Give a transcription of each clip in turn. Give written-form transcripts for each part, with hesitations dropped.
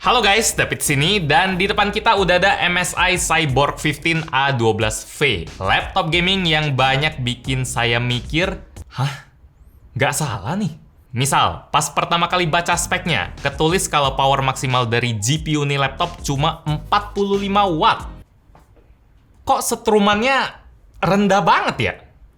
Halo guys, David sini, dan di depan kita udah ada MSI Cyborg 15 A12V. Laptop gaming yang banyak bikin saya mikir, hah? Nggak salah nih. Misal, pas pertama kali baca speknya, ketulis kalau power maksimal dari GPU nih laptop cuma 45 watt. Kok setrumannya rendah banget ya?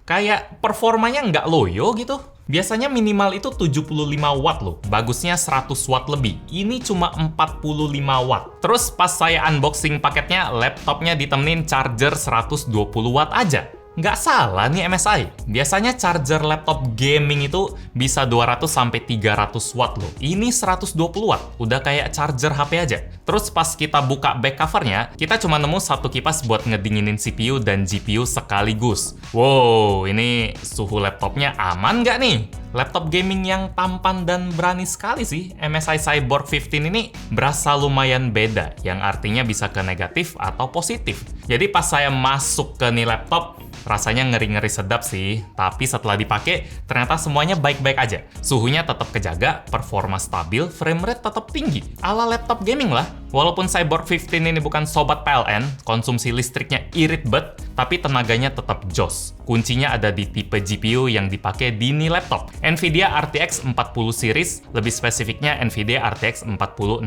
Kayak performanya nggak loyo gitu. Biasanya minimal itu 75 watt loh, bagusnya 100 watt lebih. Ini cuma 45 watt. Terus pas saya unboxing paketnya, laptopnya ditemenin charger 120 watt aja. Nggak salah nih MSI. Biasanya charger laptop gaming itu bisa 200-300 watt loh. Ini 120 watt, udah kayak charger HP aja. Terus pas kita buka back covernya, kita cuma nemu satu kipas buat ngedinginin CPU dan GPU sekaligus. Wow, ini suhu laptopnya aman nggak nih? Laptop gaming yang tampan dan berani sekali sih. MSI Cyborg 15 ini berasa lumayan beda, yang artinya bisa ke negatif atau positif. Jadi pas saya masuk ke nih laptop, rasanya ngeri-ngeri sedap sih. Tapi setelah dipakai, ternyata semuanya baik-baik aja. Suhunya tetap kejaga, performa stabil, frame rate tetap tinggi. Ala laptop gaming lah. Walaupun Cyborg 15 ini bukan sobat PLN, konsumsi listriknya irit bet, tapi tenaganya tetap jos. Kuncinya ada di tipe GPU yang dipakai di nih laptop. Nvidia RTX 40 series, lebih spesifiknya Nvidia RTX 4060.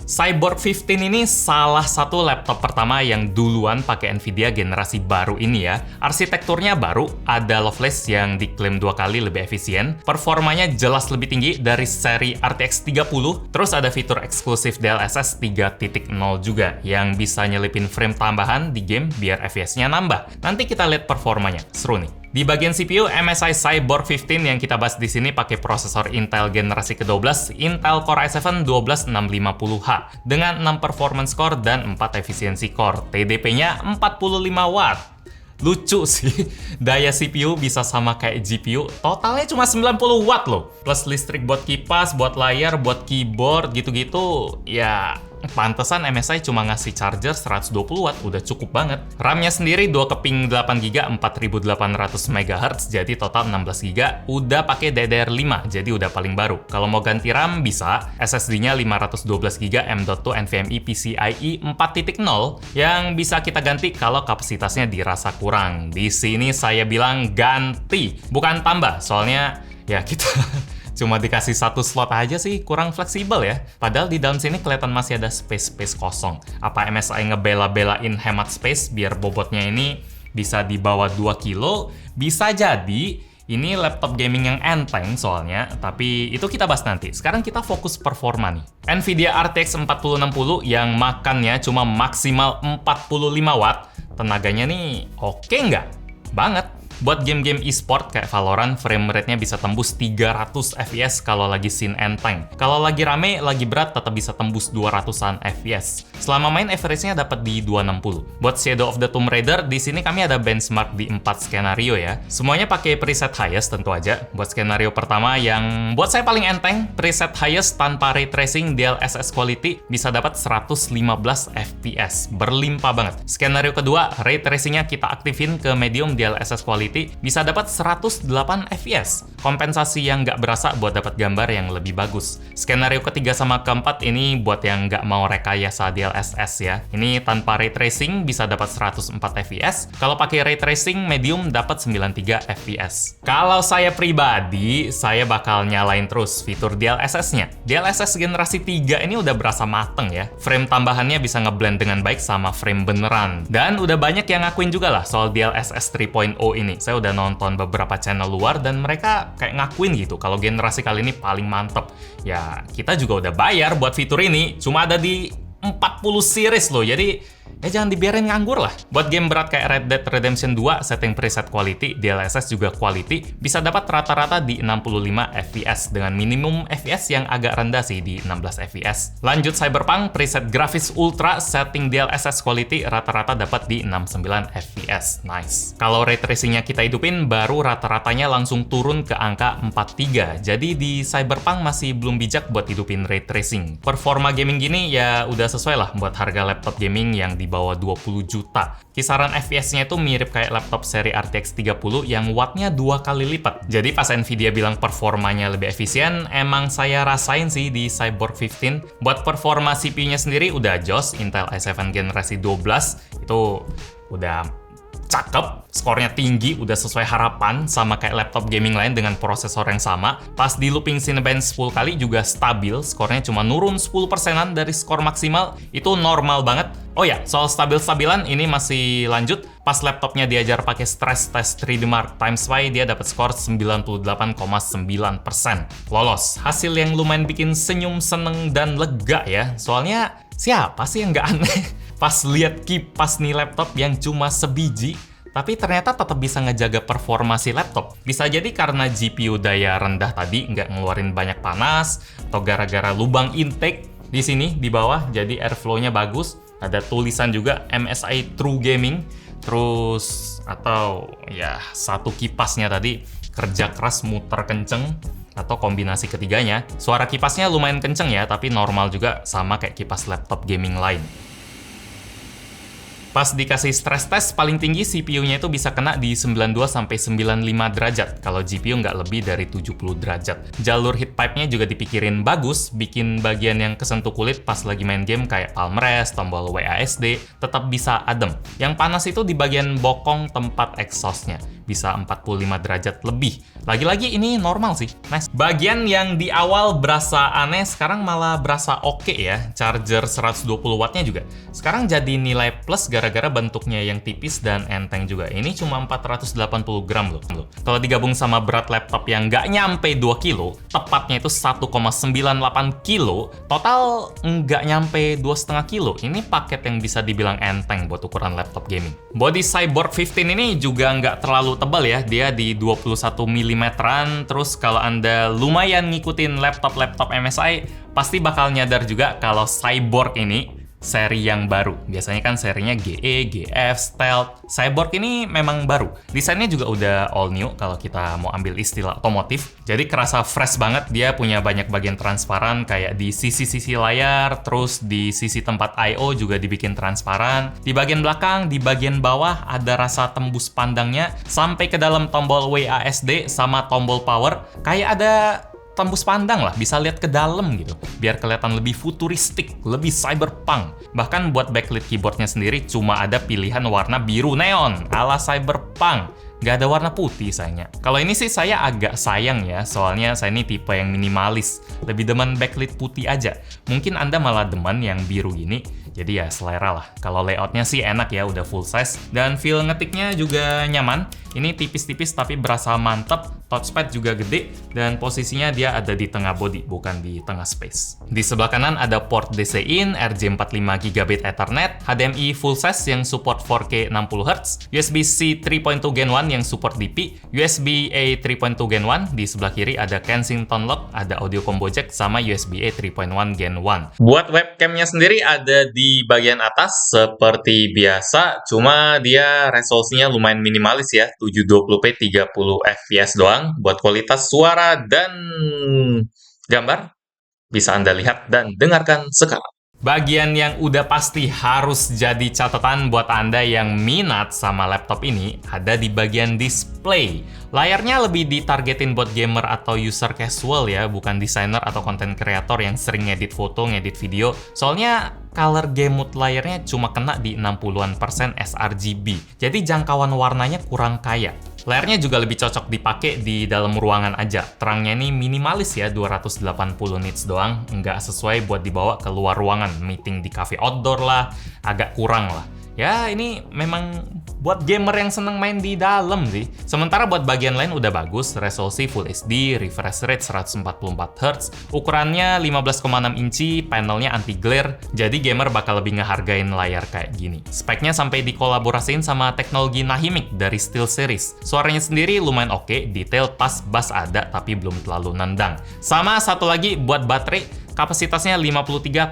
Cyborg 15 ini salah satu laptop pertama yang duluan pakai Nvidia generasi baru ini ya. Arsitekturnya baru, ada Lovelace yang diklaim 2 kali lebih efisien, performanya jelas lebih tinggi dari seri RTX 30, terus ada fitur eksklusif DLSS 3.0 juga yang bisa nyelipin frame tambahan di game biar FPS-nya nambah. Nanti kita lihat performanya, seru nih. Di bagian CPU, MSI Cyborg 15 yang kita bahas di sini pakai prosesor Intel generasi ke-12, Intel Core i7 12650H dengan 6 performance core dan 4 efisiensi core. TDP-nya 45 watt. Lucu sih, daya CPU bisa sama kayak GPU, totalnya cuma 90 watt loh. Plus listrik buat kipas, buat layar, buat keyboard, gitu-gitu, ya pantesan MSI cuma ngasih charger 120 watt, udah cukup banget. RAM-nya sendiri 2 keping 8GB 4800 MHz, jadi total 16GB, udah pakai DDR5, jadi udah paling baru. Kalau mau ganti RAM bisa, SSD-nya 512GB M.2 NVMe PCIe 4.0 yang bisa kita ganti kalau kapasitasnya dirasa kurang. Di sini saya bilang ganti, bukan tambah, soalnya ya kita cuma dikasih satu slot aja sih, kurang fleksibel ya. Padahal di dalam sini kelihatan masih ada space kosong. Apa MSI ngebela-belain hemat space biar bobotnya ini bisa di bawah 2 kilo? Bisa jadi. Ini laptop gaming yang enteng soalnya, tapi itu kita bahas nanti. Sekarang kita fokus performa nih. Nvidia RTX 4060 yang makannya cuma maksimal 45 watt. Tenaganya nih oke nggak? Banget. Buat game-game e-sport kayak Valorant, frame rate-nya bisa tembus 300 FPS kalau lagi scene enteng. Kalau lagi rame, lagi berat, tetap bisa tembus 200-an FPS. Selama main, average-nya dapat di 260. Buat Shadow of the Tomb Raider, di sini kami ada benchmark di 4 skenario ya. Semuanya pakai preset highest tentu aja. Buat skenario pertama yang buat saya paling enteng, preset highest tanpa ray tracing DLSS quality bisa dapat 115 FPS. Berlimpah banget. Skenario kedua, ray tracing-nya kita aktifin ke medium DLSS quality, bisa dapat 108 FPS. Kompensasi yang nggak berasa buat dapat gambar yang lebih bagus. Skenario ketiga sama keempat ini buat yang nggak mau rekayasa DLSS ya. Ini tanpa ray tracing bisa dapat 104 FPS. Kalau pakai ray tracing medium dapat 93 FPS. Kalau saya pribadi, saya bakal nyalain terus fitur DLSS-nya. DLSS generasi 3 ini udah berasa mateng ya. Frame tambahannya bisa ngeblend dengan baik sama frame beneran. Dan udah banyak yang ngakuin juga lah soal DLSS 3.0 ini. Saya udah nonton beberapa channel luar dan mereka kayak ngakuin gitu kalau generasi kali ini paling mantep. Ya, kita juga udah bayar buat fitur ini, cuma ada di 40 series loh, jadi jangan dibiarin nganggur lah. Buat game berat kayak Red Dead Redemption 2, setting preset quality, DLSS juga quality, bisa dapat rata-rata di 65 FPS dengan minimum FPS yang agak rendah sih di 16 FPS. Lanjut Cyberpunk, preset grafis ultra, setting DLSS quality rata-rata dapat di 69 FPS. Nice. Kalau ray tracing-nya kita hidupin, baru rata-ratanya langsung turun ke angka 43. Jadi di Cyberpunk masih belum bijak buat hidupin ray tracing. Performa gaming gini ya udah sesuai lah buat harga laptop gaming yang yang di bawah 20 juta. Kisaran FPS-nya itu mirip kayak laptop seri RTX 30 yang wattnya 2 kali lipat. Jadi pas Nvidia bilang performanya lebih efisien, emang saya rasain sih di Cyborg 15. Buat performa CPU-nya sendiri udah jos, Intel i7 generasi 12, itu udah cakep, skornya tinggi, udah sesuai harapan sama kayak laptop gaming lain dengan prosesor yang sama. Pas di looping Cinebench 10 kali juga stabil, skornya cuma nurun 10%-an dari skor maksimal, itu normal banget. Oh ya, soal stabil-stabilan ini masih lanjut. Pas laptopnya diajar pakai stress test 3D Mark TimeSpy, dia dapat skor 98,9%. Lolos, hasil yang lumayan bikin senyum, seneng, dan lega ya. Soalnya siapa sih yang nggak aneh pas lihat kipas nih laptop yang cuma sebiji, tapi ternyata tetap bisa ngejaga performa si laptop. Bisa jadi karena GPU daya rendah tadi nggak ngeluarin banyak panas, atau gara-gara lubang intake di sini di bawah, jadi airflow-nya bagus. Ada tulisan juga MSI True Gaming, terus atau ya satu kipasnya tadi kerja keras muter kenceng, atau kombinasi ketiganya. Suara kipasnya lumayan kenceng ya, tapi normal juga sama kayak kipas laptop gaming lain. Pas dikasih stress test, paling tinggi CPU-nya itu bisa kena di 92-95 derajat, kalau GPU nggak lebih dari 70 derajat. Jalur heat pipe-nya juga dipikirin bagus, bikin bagian yang kesentuh kulit pas lagi main game kayak palm rest, tombol WASD, tetap bisa adem. Yang panas itu di bagian bokong tempat exhaust-nya, bisa 45 derajat lebih. Lagi-lagi ini normal sih, nice. Bagian yang di awal berasa aneh, sekarang malah berasa oke ya. Charger 120 wattnya juga sekarang jadi nilai plus gara-gara bentuknya yang tipis dan enteng juga. Ini cuma 480 gram loh. Kalau digabung sama berat laptop yang nggak nyampe 2 kilo, tepatnya itu 1,98 kilo, total nggak nyampe 2,5 kilo. Ini paket yang bisa dibilang enteng buat ukuran laptop gaming. Body Cyborg 15 ini juga nggak terlalu tebal ya, dia di 21 mm-an. Terus kalau Anda lumayan ngikutin laptop-laptop MSI, pasti bakal nyadar juga kalau Cyborg ini seri yang baru. Biasanya kan serinya GE, GF, Stealth. Cyborg ini memang baru. Desainnya juga udah all new kalau kita mau ambil istilah otomotif. Jadi kerasa fresh banget. Dia punya banyak bagian transparan kayak di sisi-sisi layar, terus di sisi tempat I/O juga dibikin transparan. Di bagian belakang, di bagian bawah ada rasa tembus pandangnya sampai ke dalam tombol WASD sama tombol power. Kayak ada tembus pandang lah, bisa lihat ke dalam gitu, biar kelihatan lebih futuristik, lebih cyberpunk. Bahkan buat backlit keyboardnya sendiri cuma ada pilihan warna biru neon ala cyberpunk, nggak ada warna putih sayangnya. Kalau ini sih saya agak sayang ya, soalnya saya ini tipe yang minimalis, lebih demen backlit putih aja. Mungkin Anda malah demen yang biru gini, jadi ya selera lah. Kalau layoutnya sih enak ya, udah full size, dan feel ngetiknya juga nyaman. Ini tipis-tipis tapi berasa mantep, touchpad juga gede, dan posisinya dia ada di tengah body, bukan di tengah space. Di sebelah kanan ada port DC-in, RJ45GB Ethernet, HDMI full size yang support 4K 60Hz, USB-C 3.2 Gen 1 yang support DP, USB-A 3.2 Gen 1, di sebelah kiri ada Kensington lock, ada audio combo jack, sama USB-A 3.1 Gen 1. Buat webcamnya sendiri ada di bagian atas seperti biasa, cuma dia resolusinya lumayan minimalis ya, 720p 30 fps doang. Buat kualitas suara dan gambar bisa Anda lihat dan dengarkan sekarang. Bagian yang udah pasti harus jadi catatan buat Anda yang minat sama laptop ini ada di bagian display. Layarnya lebih ditargetin buat gamer atau user casual ya, bukan desainer atau content creator yang sering ngedit foto, ngedit video. Soalnya color gamut layarnya cuma kena di 60% sRGB. Jadi jangkauan warnanya kurang kaya. Layarnya juga lebih cocok dipakai di dalam ruangan aja. Terangnya ini minimalis ya, 280 nits doang. Nggak sesuai buat dibawa ke luar ruangan. Meeting di cafe outdoor lah, agak kurang lah. Ya ini memang buat gamer yang seneng main di dalam sih. Sementara buat bagian lain udah bagus, resolusi Full HD, refresh rate 144Hz, ukurannya 15,6 inci, panelnya anti-glare, jadi gamer bakal lebih ngehargain layar kayak gini. Speknya sampai dikolaborasiin sama teknologi Nahimic dari SteelSeries. Suaranya sendiri lumayan oke, detail pas, bass ada, tapi belum terlalu nendang. Sama satu lagi buat baterai, Kapasitasnya 53,5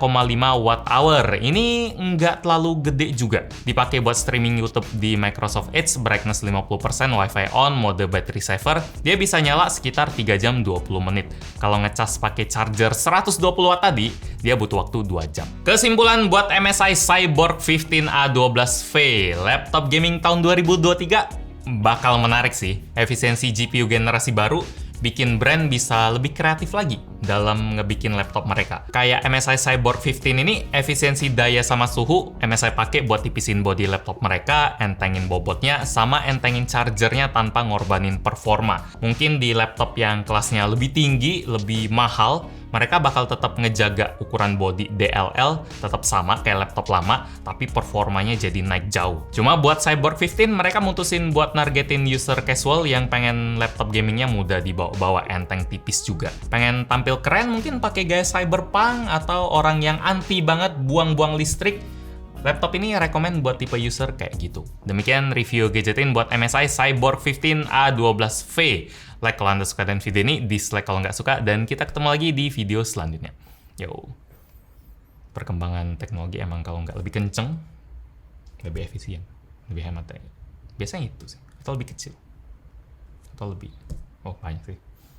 watt hour. Ini nggak terlalu gede juga. Dipakai buat streaming YouTube di Microsoft Edge, brightness 50%, Wi-Fi on, mode battery saver. Dia bisa nyala sekitar 3 jam 20 menit. Kalau ngecas pakai charger 120 watt tadi, dia butuh waktu 2 jam. Kesimpulan buat MSI Cyborg 15A12V, laptop gaming tahun 2023 bakal menarik sih. Efisiensi GPU generasi baru bikin brand bisa lebih kreatif lagi dalam ngebikin laptop mereka. Kayak MSI Cyborg 15 ini, efisiensi daya sama suhu MSI pakai buat tipisin body laptop mereka, entengin bobotnya, sama entengin chargernya tanpa ngorbanin performa. Mungkin di laptop yang kelasnya lebih tinggi, lebih mahal, mereka bakal tetap ngejaga ukuran body DLL tetap sama kayak laptop lama, tapi performanya jadi naik jauh. Cuma buat Cyborg 15, mereka mutusin buat nargetin user casual yang pengen laptop gamingnya mudah dibawa-bawa, enteng tipis juga. Pengen tampil keren mungkin pakai gaya cyberpunk, atau orang yang anti banget buang-buang listrik. Laptop ini rekomen buat tipe user kayak gitu. Demikian review gadgetin buat MSI Cyborg 15A12V. Like kalau Anda suka dengan video ini, dislike kalau nggak suka, dan kita ketemu lagi di video selanjutnya. Yo, perkembangan teknologi emang kalau nggak lebih kenceng, lebih efisien, lebih hemat. Biasanya itu sih, atau lebih kecil, atau lebih, banyak sih.